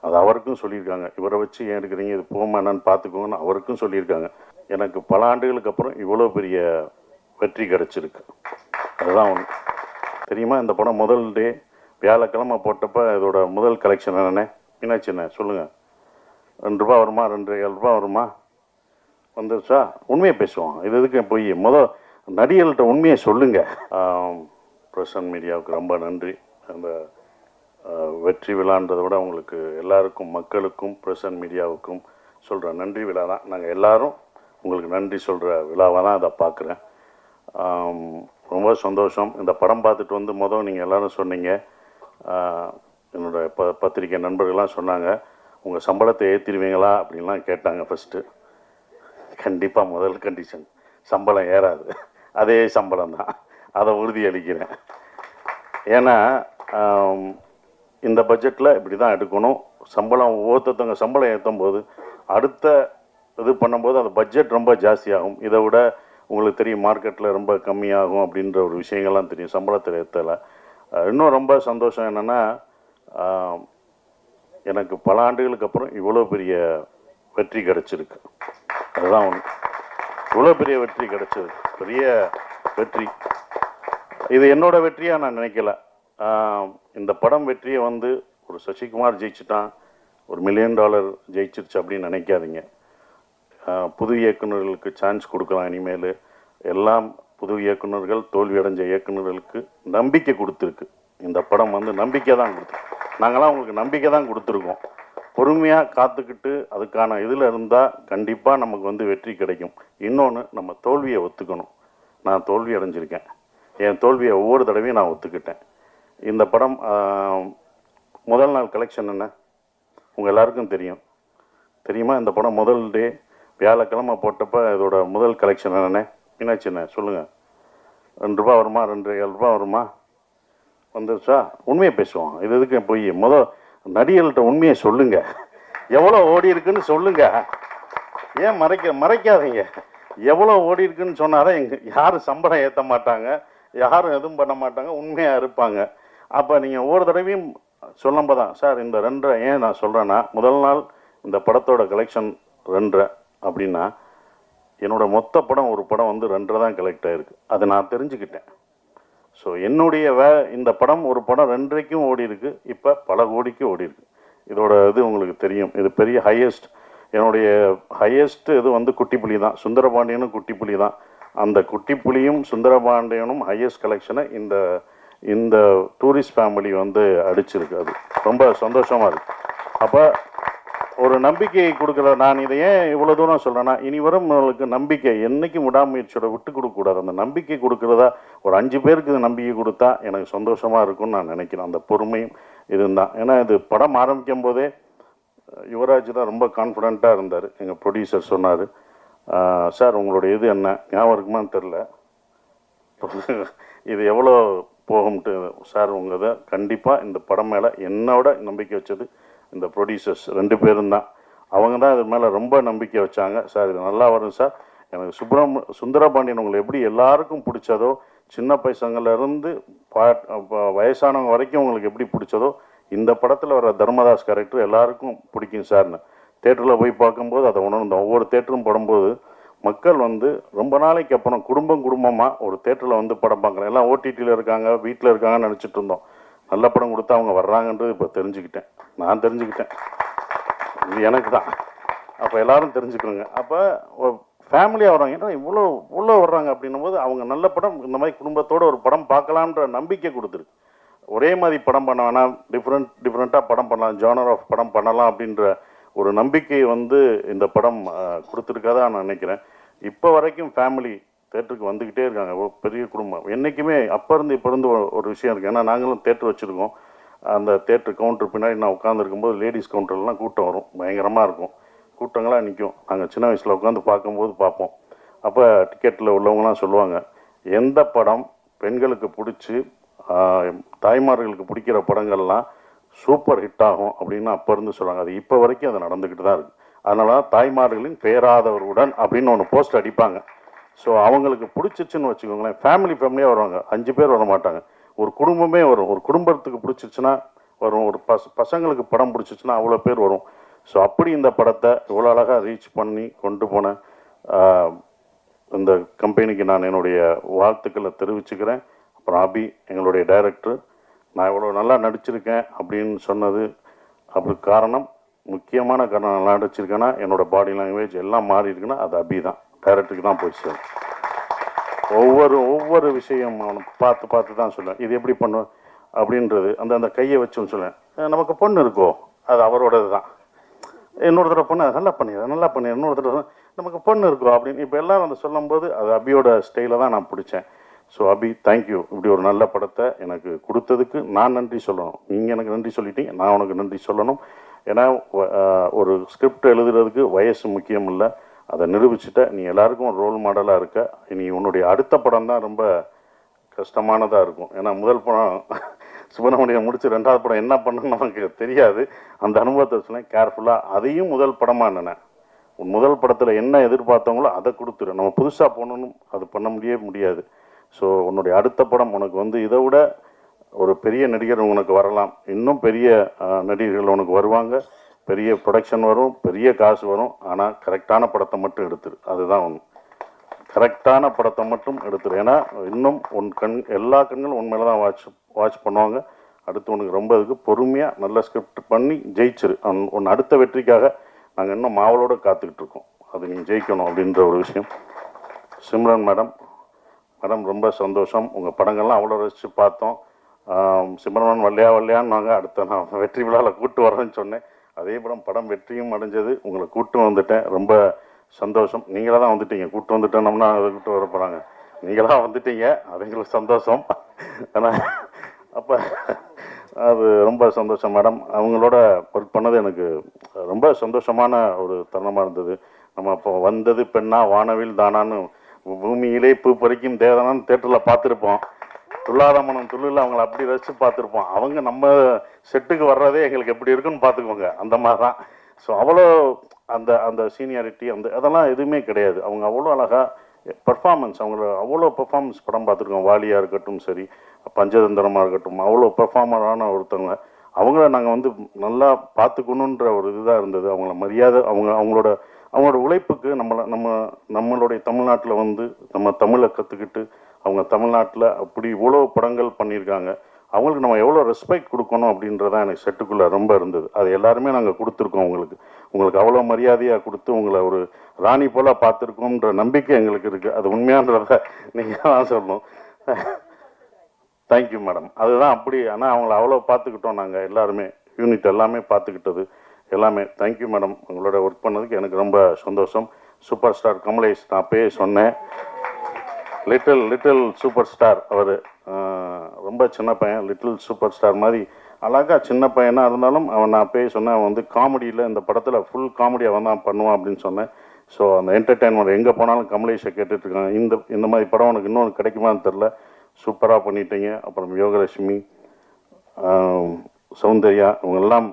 அது அவருக்கும் சொல்லியிருக்காங்க. இவரை வச்சு ஏன் எடுக்கிறீங்க, இது போமா என்னன்னு பார்த்துக்கோங்கன்னு அவருக்கும் சொல்லியிருக்காங்க. எனக்கு பல ஆண்டுகளுக்கு அப்புறம் இவ்வளோ பெரிய வெற்றி கிடச்சிருக்கு. அதுதான் ஒன்று. தெரியுமா, இந்த படம் முதல் டே வியாழக்கிழமை போட்டப்போ இதோட முதல் கலெக்ஷன் என்னண்ணே? மீனாட்சி அண்ணே சொல்லுங்கள். 2 ரூபா வருமா, 2.5 ரூபா வருமா? வந்துருச்சா? உண்மையை பேசுவோம். இது எதுக்கு போய் நடிகர்கள்ட்ட உண்மையை சொல்லுங்கள். பிரசன் மீடியாவுக்கு ரொம்ப நன்றி. அந்த வெற்றி விழான்றதை விட உங்களுக்கு எல்லாருக்கும், மக்களுக்கும், பிரசன் மீடியாவுக்கும் சொல்கிற நன்றி விழா தான். நாங்கள் எல்லோரும் உங்களுக்கு நன்றி சொல்கிற விழாவாக தான் அதை பார்க்குறேன். ரொம்ப சந்தோஷம். இந்த படம் பார்த்துட்டு வந்து நீங்கள் எல்லோரும் சொன்னீங்க, என்னோடய பத்திரிக்கை நண்பர்கள்லாம் சொன்னாங்க, உங்கள் சம்பளத்தை ஏற்றிடுவீங்களா அப்படின்லாம் கேட்டாங்க. ஃபஸ்ட்டு கண்டிப்பாக முதல் கண்டிஷன் சம்பளம் ஏறாது, அதே சம்பளம் தான், அதை உறுதியளிக்கிறேன். ஏன்னா இந்த பட்ஜெட்டில் இப்படி தான் எடுக்கணும். சம்பளம் ஒவ்வொருத்தவங்க சம்பளம் ஏற்றும் போது அடுத்த இது பண்ணும்போது அந்த பட்ஜெட் ரொம்ப ஜாஸ்தியாகும். இதை விட உங்களுக்கு தெரியும் மார்க்கெட்டில் ரொம்ப கம்மியாகும் அப்படின்ற ஒரு விஷயங்கள்லாம் தெரியும் சம்பளத்தில் ஏற்றலை. இன்னும் ரொம்ப சந்தோஷம் என்னென்னா, எனக்கு பல ஆண்டுகளுக்கு அப்புறம் இவ்வளோ பெரிய வெற்றி கிடச்சிருக்கு. அதுதான் ஒன்று. இவ்வளோ பெரிய வெற்றி கிடச்சிருக்கு, பெரிய வெற்றி. இது என்னோட வெற்றியாக நான் நினைக்கல. இந்த படம் வெற்றியை வந்து ஒரு சசிகுமார் ஜெயிச்சுட்டான், ஒரு $1 மில்லியன் ஜெயிச்சிருச்சு அப்படின்னு நினைக்காதீங்க. புது இயக்குநர்களுக்கு சான்ஸ் கொடுக்கலாம். இனிமேல் எல்லாம் புது இயக்குநர்கள், தோல்வி அடைஞ்ச இயக்குநர்களுக்கு நம்பிக்கை கொடுத்துருக்கு. இந்த படம் வந்து நம்பிக்கை தான் கொடுத்துருக்கு. நாங்களாம் உங்களுக்கு நம்பிக்கை தான் கொடுத்துருக்கோம். பொறுமையாக காத்துக்கிட்டு அதுக்கான இதில் இருந்தால் கண்டிப்பாக நமக்கு வந்து வெற்றி கிடைக்கும். இன்னொன்று, நம்ம தோல்வியை ஒத்துக்கணும். நான் தோல்வி அடைஞ்சிருக்கேன். என் தோல்வியை ஒவ்வொரு தடவையும் நான் ஒத்துக்கிட்டேன். இந்த படம் முதல் நாள் கலெக்ஷன் என்ன உங்கள் எல்லாருக்கும் தெரியுமா? இந்த படம் முதல் டே வியாழக்கிழமை போட்டப்போ இதோட முதல் கலெக்ஷன் என்னண்ணே? மீனாட்சி அண்ணே சொல்லுங்கள். 2 ரூபா வருமா, 2.5 ரூபா வருமா? வந்துருச்சா? உண்மையை பேசுவோம். இது எதுக்கு போய் நடிகர்கள்ட்ட உண்மையை சொல்லுங்கள். எவ்வளோ ஓடி இருக்குன்னு சொல்லுங்கள். ஏன் மறைக்காதீங்க. எவ்வளோ ஓடி இருக்குன்னு சொன்னாதான் யாரும் சம்பளம் ஏற்ற மாட்டாங்க, யாரும் எதுவும் பண்ண மாட்டாங்க, உண்மையாக இருப்பாங்க. அப்போ நீங்கள் ஒவ்வொரு தடவையும் சொல்லும்போது தான் சார் இந்த 2 ஏன் நான் சொல்கிறேன்னா, முதல் நாள் இந்த படத்தோட கலெக்ஷன் 2 அப்படின்னா என்னோடய மொத்த படம் ஒரு படம் வந்து 2 தான் கலெக்ட் ஆகிருக்கு. அதை நான் தெரிஞ்சுக்கிட்டேன். ஸோ என்னுடைய இந்த படம் ஒரு படம் 2க்கும் ஓடி இருக்குது, இப்போ பல கோடிக்கு ஓடி இருக்கு. இதோட இது உங்களுக்கு தெரியும். இது பெரிய ஹையஸ்ட், என்னுடைய ஹையஸ்ட் இது வந்து குட்டிப்புலி தான். சுந்தரபாண்டியனும் குட்டிப்புலி தான். அந்த குட்டிப்புலியும் சுந்தரபாண்டியனும் ஹையஸ்ட் கலெக்ஷனை இந்த டூரிஸ்ட் ஃபேமிலி வந்து அடிச்சிருக்கு. அது ரொம்ப சந்தோஷமாக இருக்குது. அப்போ ஒரு நம்பிக்கையை கொடுக்குற, நான் இதை ஏன் இவ்வளோ தூரம் சொல்கிறேன்னா, இனி வரும் நம்மளுக்கு நம்பிக்கை என்றைக்கும் விடாமுயற்சியோட விட்டு கொடுக்கக்கூடாது. அந்த நம்பிக்கை கொடுக்குறதா ஒரு 5 பேருக்கு இது நம்பிக்கை கொடுத்தா எனக்கு சந்தோஷமாக இருக்கும்னு நான் நினைக்கிறேன். அந்த பொறுமையும் இதுதான். ஏன்னா இது படம் ஆரம்பிக்கும் போதே யுவராஜ் தான் ரொம்ப கான்ஃபிடெண்ட்டாக இருந்தார். எங்கள் ப்ரொடியூசர் சொன்னார், சார் உங்களுடைய இது என்ன ஞாபகம் இருக்குமான்னு தெரில, இது எவ்வளோ போகும்ட்டு. சார் உங்கள் இதை கண்டிப்பாக இந்த படம் மேலே என்னோட நம்பிக்கை வச்சது இந்த ப்ரொடியூசர்ஸ் 2 பேரும் தான். அவங்க தான் இது மேலே ரொம்ப நம்பிக்கை வச்சாங்க. சார் இது நல்லா வரும் சார். எனக்கு சுந்தரபாண்டியன் உங்களை எப்படி எல்லாருக்கும் பிடிச்சதோ, சின்ன பைசங்கள்லேருந்து வயசானவங்க வரைக்கும் உங்களுக்கு எப்படி பிடிச்சதோ, இந்த படத்தில் வர தர்மதாஸ் கேரக்டர் எல்லாருக்கும் பிடிக்கும் சார்னு தேட்டரில் போய் பார்க்கும்போது அதை உணர்ந்தோம். ஒவ்வொரு தேட்டரும் படும்போது மக்கள் வந்து ரொம்ப நாளைக்கு அப்புறம் குடும்பமாக ஒரு தேட்டரில் வந்து படம் பார்க்குறேன். எல்லாம் ஓடிடியில் இருக்காங்க, வீட்டில் இருக்காங்கன்னு நினச்சிட்டு இருந்தோம். நல்ல படம் கொடுத்தா அவங்க வர்றாங்கன்றது இப்போ தெரிஞ்சுக்கிட்டேன். நான் தெரிஞ்சுக்கிட்டேன், இது எனக்கு தான். அப்போ எல்லோரும் தெரிஞ்சுக்கணுங்க. அப்போ ஃபேமிலியாக வர்றாங்க, ஏன்னா இவ்வளோ வர்றாங்க அப்படின்னும் போது அவங்க நல்ல படம் இந்த மாதிரி குடும்பத்தோடு ஒரு படம் பார்க்கலான்ற நம்பிக்கை கொடுத்துருக்கு. ஒரே மாதிரி படம் பண்ண வேணாம், டிஃப்ரெண்ட்டாக படம் பண்ணலாம், ஜானர் ஆஃப் படம் பண்ணலாம் அப்படின்ற ஒரு நம்பிக்கை வந்து இந்த படம் கொடுத்துருக்காதான் நான் நினைக்கிறேன். இப்போ வரைக்கும் ஃபேமிலி தேட்டருக்கு வந்துக்கிட்டே இருக்காங்க. பெரிய குடும்பம் என்றைக்குமே அப்போ இருந்து இப்போ இருந்து ஒரு விஷயம் இருக்குது. ஏன்னா நாங்களும் தேட்டர் வச்சுருக்கோம். அந்த தேட்டர் கவுண்டர் பின்னாடி நான் உட்காந்துருக்கும்போது லேடிஸ் கவுண்டர்லாம் கூட்டம் வரும், பயங்கரமாக இருக்கும், கூட்டங்களாக நிற்கும். நாங்கள் சின்ன வயசில் உட்காந்து பார்க்கும்போது பார்ப்போம். அப்போ டிக்கெட்டில் உள்ளவங்களாம் சொல்லுவாங்க, எந்த படம் பெண்களுக்கு பிடிச்சி தாய்மார்களுக்கு பிடிக்கிற படங்கள்லாம் சூப்பர் ஹிட் ஆகும் அப்படின்னு அப்போ இருந்து சொல்கிறாங்க. அது இப்போ வரைக்கும் அது நடந்துக்கிட்டு தான் இருக்குது. அதனால தாய்மார்களின் பேராதவருடன் அப்படின்னு ஒன்று போஸ்ட் அடிப்பாங்க. ஸோ அவங்களுக்கு பிடிச்சிச்சுன்னு வச்சுக்கோங்களேன், ஃபேமிலியாக வருவாங்க, 5 பேர் வர மாட்டாங்க, ஒரு குடும்பமே வரும். ஒரு குடும்பத்துக்கு பிடிச்சிச்சுன்னா வரும். ஒரு பசங்களுக்கு படம் பிடிச்சிச்சுன்னா அவ்வளோ பேர் வரும். ஸோ அப்படி இந்த படத்தை இவ்வளோ அழகாக ரீச் பண்ணி கொண்டு போன இந்த கம்பெனிக்கு நான் என்னுடைய வாழ்த்துக்களை தெரிவிச்சுக்கிறேன். அப்புறம் அபி எங்களுடைய டைரக்டர், நான் இவ்வளோ நல்லா நடிச்சிருக்கேன் அப்படின்னு சொன்னது அதுக்கு காரணம், முக்கியமான காரணம், நல்லா நடிச்சிருக்கேன்னா என்னோடய பாடி லாங்குவேஜ் எல்லாம் மாறி இருக்குன்னா அது அபி தான், டைரக்டருக்கு தான் போய் சார். ஒவ்வொரு விஷயம் அவனை பார்த்து தான் சொல்லுவேன், இது எப்படி பண்ணுவேன் அப்படின்றது. அந்த கையை வச்சுன்னு சொல்லுவேன். நமக்கு பொண்ணு இருக்கோ அது அவரோடது தான், இன்னொரு தடவை பொண்ணு நல்லா பண்ணிடுறேன் இன்னொரு தடவை நமக்கு பொண்ணு இருக்கோ அப்படின்னு இப்போ எல்லோரும் அந்த சொல்லும்போது அது அபியோட ஸ்டைலை தான் நான் பிடிச்சேன். ஸோ அபி, தேங்க்யூ. இப்படி ஒரு நல்ல படத்தை எனக்கு கொடுத்ததுக்கு நான் நன்றி சொல்லணும். நீங்கள் எனக்கு நன்றி சொல்லிட்டீங்க, நான் உனக்கு நன்றி சொல்லணும். ஏன்னா ஒரு ஸ்கிரிப்ட் எழுதுறதுக்கு வயசு முக்கியம் இல்லை, அதை நிரூபிச்சுட்ட. நீ எல்லாருக்கும் ஒரு ரோல் மாடலாக இருக்க. நீ உன்னுடைய அடுத்த படம் தான் ரொம்ப கஷ்டமானதாக இருக்கும். ஏன்னா முதல் படம் சுப்பிரமணியம் முடிச்சு 2வது படம் என்ன பண்ணணும்னு நமக்கு தெரியாது. அந்த அனுபவத்தை சொன்னேன் கேர்ஃபுல்லாக. அதையும் முதல் படமாக நினைனேன். உன் முதல் படத்தில் என்ன எதிர்பார்த்தவங்களோ அதை கொடுத்துரு. நம்ம புதுசாக போகணுன்னு அது பண்ண முடியாது. ஸோ உன்னுடைய அடுத்த படம் உனக்கு இதை விட ஒரு பெரிய நடிகர் உனக்கு வரலாம், இன்னும் பெரிய நடிகர்கள் உனக்கு வருவாங்க, பெரிய ப்ரொடக்ஷன் வரும், பெரிய காசு வரும். ஆனால் கரெக்டான படத்தை மட்டும் எடுத்துரு. அதுதான் ஒன்று, கரெக்டான படத்தை மட்டும் எடுத்துரு. ஏன்னா இன்னும் எல்லா கண்களும் உன் மேலே தான் வாட்ச் பண்ணுவாங்க. அடுத்து உனக்கு ரொம்ப இதுக்கு பொறுமையாக நல்ல ஸ்கிரிப்ட் பண்ணி ஜெயிச்சிரு. உன் அடுத்த வெற்றிக்காக நாங்கள் இன்னும் மாவளோடு காத்துக்கிட்டு இருக்கோம். அது நீங்கள் ஜெயிக்கணும் அப்படின்ற ஒரு விஷயம். சிம்ரன் மேடம் ரொம்ப சந்தோஷம். உங்கள் படங்கள்லாம் அவ்வளோ ரசித்து பார்த்தோம். சிம்ரன் வல்லையான்னு நாங்கள் அடுத்த நான் வெற்றி விழாவில் கூப்பிட்டு வரேன்னு சொன்னேன். அதே படம் வெற்றியும் அடைஞ்சது. உங்களை கூப்பிட்டு வந்துட்டேன், ரொம்ப சந்தோஷம். நீங்களாக தான் வந்துட்டீங்க, கூப்பிட்டு வந்துட்டோம்னா அதை கூப்பிட்டு வர போகிறாங்க. நீங்களாக வந்துட்டீங்க, அது எங்களுக்கு சந்தோஷம். ஆனால் அப்போ அது ரொம்ப சந்தோஷம் மேடம். அவங்களோட ஒர்க் பண்ணது எனக்கு ரொம்ப சந்தோஷமான ஒரு தருணமாக இருந்தது. நம்ம அப்போ வந்தது பெண்ணா வானவில் தானான்னு பூமியிலே பூ பறிக்கும் தேவதானான்னு தேட்டரில் பார்த்துருப்போம். துள்ளாத மனம் துள்ளில் அவங்கள அப்படி ரசித்து பார்த்துருப்போம். அவங்க நம்ம செட்டுக்கு வர்றதே எங்களுக்கு எப்படி இருக்குன்னு பார்த்துக்கோங்க, அந்த மாதிரி தான். ஸோ அவ்வளோ அந்த சீனியாரிட்டி அதெல்லாம் எதுவுமே கிடையாது. அவங்க அவ்வளோ அழகாக பர்ஃபார்மன்ஸ், அவங்கள அவ்வளோ பர்ஃபார்மன்ஸ் படம் பார்த்துருக்கோம். வாலியாக இருக்கட்டும் சரி, பஞ்சதந்திரமாக இருக்கட்டும், அவ்வளோ பர்ஃபார்மரான ஒருத்தவங்க. அவங்கள நாங்கள் நல்லா பார்த்துக்கணுன்ற ஒரு இதுதான் இருந்தது. அவங்கள மரியாதை, அவங்களோட உழைப்புக்கு நம்மளுடைய தமிழ்நாட்டில் நம்ம தமிழை கற்றுக்கிட்டு அவங்க தமிழ்நாட்டில் அப்படி இவ்வளோ படங்கள் பண்ணியிருக்காங்க. அவங்களுக்கு நம்ம எவ்வளோ ரெஸ்பெக்ட் கொடுக்கணும் அப்படின்றதான் எனக்கு செட்டுக்குள்ளே ரொம்ப இருந்தது. அது எல்லாருமே நாங்கள் கொடுத்துருக்கோம். உங்களுக்கு அவ்வளோ மரியாதையாக கொடுத்து உங்களை ஒரு ராணி போல் பார்த்துருக்கோன்ற நம்பிக்கை எங்களுக்கு இருக்குது. அது உண்மையான்றதை நீங்கள் தான் சொல்லணும். Thank you madam. அதுதான் அப்படி. ஆனால் அவங்கள அவ்வளோ பார்த்துக்கிட்டோம் நாங்கள் எல்லாருமே, யூனிட் எல்லாமே பார்த்துக்கிட்டது எல்லாமே. Thank you madam. உங்களோட ஒர்க் பண்ணதுக்கு எனக்கு ரொம்ப சந்தோஷம். சூப்பர் ஸ்டார் கமலேஷ், நான் அப்பயே சொன்னேன், லிட்டில் சூப்பர் ஸ்டார். அவர் ரொம்ப சின்ன பையன், லிட்டில் சூப்பர் ஸ்டார் மாதிரி அழகாக சின்ன பையனாக இருந்தாலும் நான் அப்பயே சொன்னேன், அவன் காமெடியில் இந்த படத்தில் ஃபுல் காமெடி அவன் தான் பண்ணுவான் அப்படின்னு சொன்னேன். ஸோ அந்த என்டர்டெயின்மெண்ட் எங்கே போனாலும் கமலேஷை கேட்டுட்ருக்காங்க. இந்த மாதிரி படம் உனக்கு இன்னொன்று கிடைக்குமான்னு தெரில, சூப்பராக பண்ணிட்டீங்க. அப்புறம் யோகலட்சுமி, சௌந்தர்யா, இவங்கெல்லாம்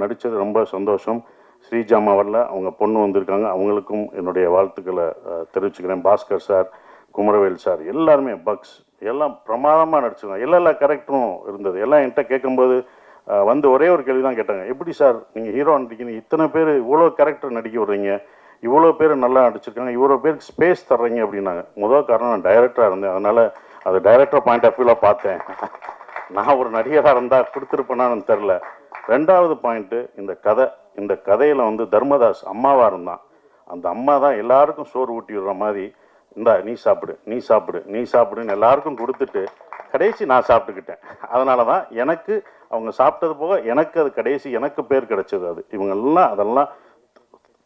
நடித்தது ரொம்ப சந்தோஷம். ஸ்ரீஜாமா வரல, அவங்க பொண்ணு வந்திருக்காங்க, அவங்களுக்கும் என்னுடைய வாழ்த்துக்களை தெரிவிச்சுக்கிறேன். பாஸ்கர் சார், குமரவேல் சார், எல்லாருமே பக்ஸ் எல்லாம் பிரமாதமாக நடிச்சிருக்காங்க. எல்லா கேரக்டரும் இருந்தது. எல்லாம் என்கிட்ட கேட்கும்போது ஒரே ஒரு கேள்வி தான் கேட்டாங்க, எப்படி சார் நீங்கள் ஹீரோ நடிக்கிறீங்க, இத்தனை பேர் இவ்வளோ கேரக்டர் நடிக்க விடுறீங்க, இவ்வளோ பேர் நல்லா நடிச்சிருக்காங்க, இவ்வளோ பேருக்கு ஸ்பேஸ் தர்றீங்க அப்படின்னாங்க. முதல் காரணம் நான் டைரக்டராக இருந்தேன், அதனால் அது டைரக்டர் பாயிண்ட் ஆஃப் வியூவில் பார்த்தேன். நான் ஒரு நடிகராக இருந்தால் கொடுத்துருப்பேனான்னு தெரில. 2வது பாயிண்ட்டு, இந்த கதையில் தர்மதாஸ் அம்மாவாக இருந்தான். அந்த அம்மா தான் எல்லாருக்கும் சோறு ஊட்டி விடுற மாதிரி, இந்தா நீ சாப்பிடுன்னு எல்லாருக்கும் கொடுத்துட்டு கடைசி நான் சாப்பிட்டுக்கிட்டேன். அதனால தான் எனக்கு அவங்க சாப்பிட்டது போக எனக்கு அது கடைசி எனக்கு பேர் கிடைச்சது. அது இவங்கெல்லாம் அதெல்லாம்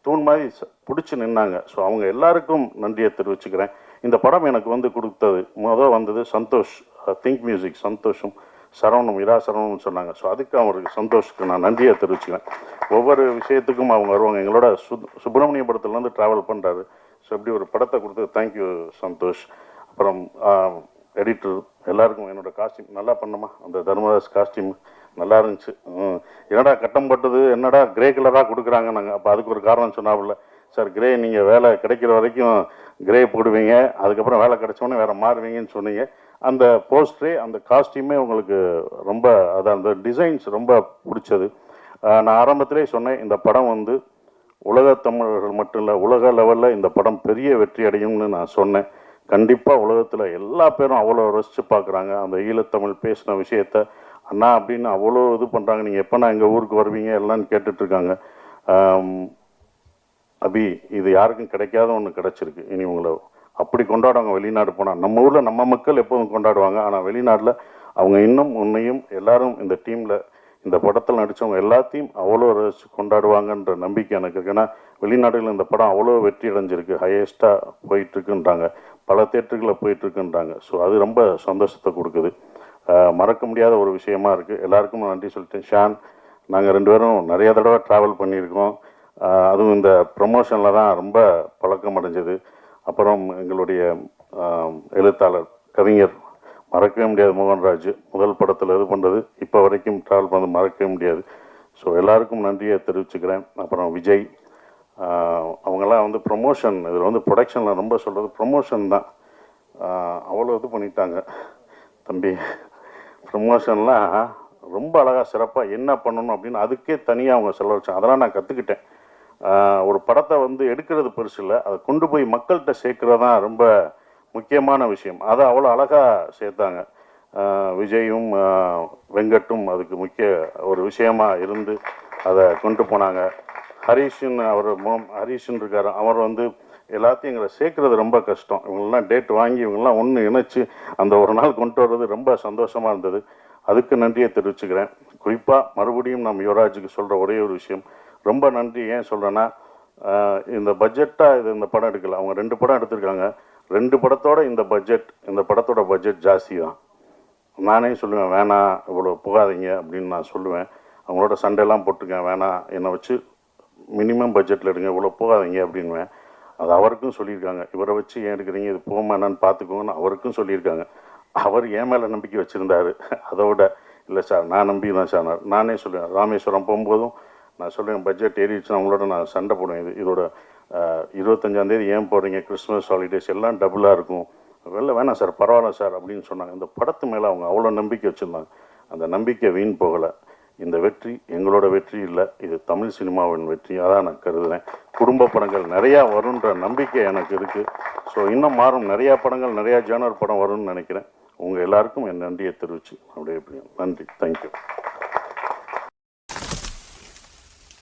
தூண் மாதிரி பிடிச்சி நின்னாங்க. ஸோ அவங்க எல்லாருக்கும் நன்றியை தெரிவிச்சுக்கிறேன். இந்த படம் எனக்கு கொடுத்தது வந்தது சந்தோஷ், திங்க் மியூசிக் சந்தோஷம், சரவணம், இரா சரவணம்னு சொன்னாங்க. ஸோ அதுக்கு அவருக்கு சந்தோஷத்துக்கு நான் நன்றியை தெரிவிச்சுக்கிறேன். ஒவ்வொரு விஷயத்துக்கும் அவங்க வருவாங்க. எங்களோட சுப்பிரமணிய படத்துலேருந்து ட்ராவல் பண்ணுறாரு. ஸோ இப்படி ஒரு படத்தை கொடுத்து தேங்க்யூ சந்தோஷ். அப்புறம் எடிட்டர் எல்லாருக்கும் என்னோடய காஸ்டியூம் நல்லா பண்ணமா, அந்த தர்மதாஸ் காஸ்டியூம் நல்லா இருந்துச்சு. என்னடா கட்டம் பட்டது, என்னடா கிரே கலராக கொடுக்குறாங்க நாங்கள். அப்போ அதுக்கு ஒரு காரணம் சொன்னாப்புல, சார் கிரே நீங்கள் வேலை கிடைக்கிற வரைக்கும் கிரே போடுவீங்க, அதுக்கப்புறம் வேலை கிடைச்சோன்னே வேறு மாறுவீங்கன்னு சொன்னீங்க. அந்த போஸ்டரே அந்த காஸ்டியூமே உங்களுக்கு ரொம்ப அது அந்த டிசைன்ஸ் ரொம்ப பிடிச்சது. நான் ஆரம்பத்திலே சொன்னேன், இந்த படம் வந்து உலக தமிழர்கள் மட்டும் இல்லை, உலக லெவலில் இந்த படம் பெரிய வெற்றி அடையும்னு நான் சொன்னேன். கண்டிப்பாக உலகத்தில் எல்லா பேரும் அவ்வளோ ரசித்து பார்க்குறாங்க. அந்த ஈழத்தமிழ் பேசின விஷயத்த அண்ணா அப்படின்னு அவ்வளோ இது பண்ணுறாங்க. நீங்கள் எப்போ நான் எங்கள் ஊருக்கு வருவீங்க எல்லாம்னு கேட்டுட்ருக்காங்க. அபி, இது யாருக்கும் கிடைக்காத ஒன்று கிடச்சிருக்கு. இனி உங்களை அப்படி கொண்டாடுவாங்க வெளிநாடு போனால். நம்ம ஊரில் நம்ம மக்கள் எப்போதும் கொண்டாடுவாங்க. ஆனால் வெளிநாட்டில் அவங்க இன்னும் உன்னையும் எல்லாரும் இந்த டீமில் இந்த படத்தில் நடித்தவங்க எல்லாத்தையும் அவ்வளோ ரசித்து கொண்டாடுவாங்கன்ற நம்பிக்கை எனக்கு இருக்குது. ஏன்னா வெளிநாடுகளில் இந்த படம் அவ்வளோ வெற்றி அடைஞ்சிருக்கு, ஹையஸ்ட்டாக போயிட்டுருக்குன்றாங்க, பல தேட்டர்களில் போயிட்டுருக்குன்றாங்க. ஸோ அது ரொம்ப சந்தோஷத்தை கொடுக்குது. மறக்க முடியாத ஒரு விஷயமா இருக்குது. எல்லாருக்கும் நன்றி சொல்லிட்டேன். ஷான், நாங்கள் 2 பேரும் நிறைய தடவை ட்ராவல் பண்ணியிருக்கோம். அதுவும் இந்த ப்ரமோஷனில் தான் ரொம்ப பழக்கம் அடைஞ்சது. அப்புறம் எங்களுடைய எழுத்தாளர் கவிஞர் மறக்கவே முடியாது மோகன்ராஜ், முதல் படத்தில் இது பண்ணுறது இப்போ வரைக்கும் ட்ராவல் பண்ணது மறக்கவே முடியாது. ஸோ எல்லாருக்கும் நன்றியை தெரிவிச்சுக்கிறேன். அப்புறம் விஜய், அவங்கெல்லாம் வந்து ப்ரொமோஷன், இதில் வந்து ப்ரொடக்ஷனில் ரொம்ப சொல்கிறது ப்ரொமோஷன் தான். அவ்வளோ இது பண்ணிட்டாங்க தம்பி. ப்ரொமோஷன்லாம் ரொம்ப அழகாக சிறப்பாக என்ன பண்ணணும் அப்படின்னு அதுக்கே தனியாக அவங்க செலவழிச்சாங்க. அதெல்லாம் நான் கற்றுக்கிட்டேன். ஒரு படத்தை வந்து எடுக்கிறது பெருசு இல்லை, அதை கொண்டு போய் மக்கள்கிட்ட சேர்க்குறது தான் ரொம்ப முக்கியமான விஷயம். அதை அவ்வளோ அழகாக சேர்த்தாங்க. விஜயும் வெங்கட்டும் அதுக்கு முக்கிய ஒரு விஷயமா இருந்து அதை கொண்டு போனாங்க. ஹரீஷன் ஹரீஷன் இருக்கார், அவர் வந்து எல்லாத்தையும் எங்களை சேர்க்குறது ரொம்ப கஷ்டம். இவங்கெல்லாம் டேட் வாங்கி இவங்கெல்லாம் ஒன்று இணைச்சி அந்த ஒரு நாள் கொண்டு வர்றது ரொம்ப சந்தோஷமாக இருந்தது. அதுக்கு நன்றியை தெரிவிச்சுக்கிறேன். குறிப்பாக மறுபடியும் நம்ம யுவராஜுக்கு சொல்கிற ஒரே ஒரு விஷயம், ரொம்ப நன்றி. ஏன் சொல்கிறேன்னா, இந்த பட்ஜெட்டாக இது இந்த படம் எடுக்கல, அவங்க 2 படம் எடுத்திருக்காங்க. 2 படத்தோட இந்த படத்தோட பட்ஜெட் ஜாஸ்தி தான். நானே சொல்லுவேன், வேணாம் இவ்வளோ போகாதீங்க அப்படின்னு நான் சொல்லுவேன். அவங்களோட சண்டைலாம் போட்டிருக்கேன், வேணாம் என்னை வச்சு மினிமம் பட்ஜெட்டில் எடுங்க, இவ்வளோ போகாதீங்க அப்படின்வேன். அது அவருக்கும் சொல்லியிருக்காங்க, இவரை வச்சு ஏன் எடுக்கிறீங்க, இது போமா என்னன்னு பார்த்துக்கோங்கன்னு அவருக்கும் சொல்லியிருக்காங்க. அவர் என் மேலே நம்பிக்கை வச்சுருந்தார். அதோட இல்லை சார் நான் நம்பி தான் சார். நானே சொல்லுவேன், ராமேஸ்வரம் போகும்போதும் நான் சொல்லுவேன், பட்ஜெட் ஏறிடுச்சுன்னா அவங்களோட நான் சண்டை போடுவேன். இதோட 25ஆம் தேதி ஏன் போடுறீங்க, கிறிஸ்மஸ் ஹாலிடேஸ் எல்லாம் டபுளாக இருக்கும், வேணாம் சார் பரவாயில்ல சார் அப்படின்னு சொன்னாங்க. இந்த படத்து மேலே அவங்க அவ்வளோ நம்பிக்கை வச்சுருந்தாங்க. அந்த நம்பிக்கை வீண் போகலை. இந்த வெற்றி எங்களோட வெற்றி இல்லை, இது தமிழ் சினிமாவின் வெற்றியாக தான் நான் கருதுகிறேன். குடும்ப படங்கள் நிறையா வருன்ற நம்பிக்கை எனக்கு இருக்குது. ஸோ இன்னும் மாறும், நிறையா படங்கள், நிறையா ஜேனர் படம் வரும்னு நினைக்கிறேன். உங்கள் எல்லாருக்கும் என் நன்றியை தெரிவிச்சு அப்படியே நன்றி. தேங்க்யூ.